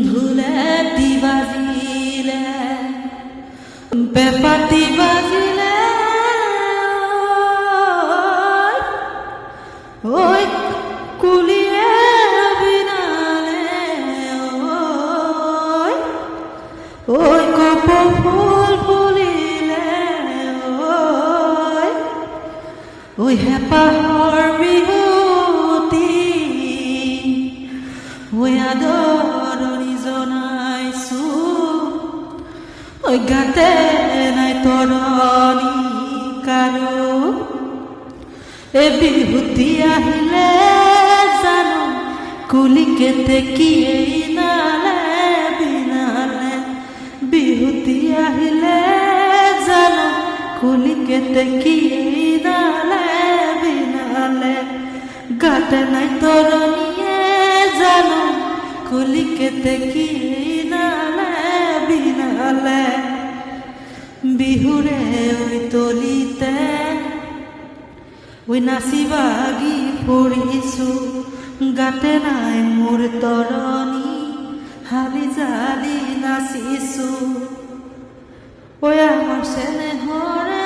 ঢোলেটি বাজিলে পেঁপাটি বাজিলে ঐ কুলিয়ে বিনালে ঐ কপৌ ফুল ফুলিলে ঐ হেপাহৰ বিহুতি ঐ আদৰণি জনাইছো ঐ গাতে নাই তৰণি কাৰো এ বিহুতি আহিলে জানো কুলিকে তেকিয়ে নালে বিনালে বিহুতি আহিলে জানো কুলিকে তেকিয়ে নালে বিনালে গাতে নাই তৰণিয়ে জানো কুলিকে তেকিয়ে নালে বিনালে বিহুৰে ঐ তলিতে ঐ নাচি বাগি ফুৰিছো গাতে নাই মোৰ তৰণি হালি জালি নাচিছো ঐ আমাৰ চেনেহৰে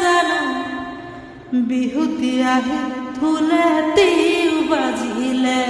জানো বিহুতি আহি ঢোলেটিও বাজিলে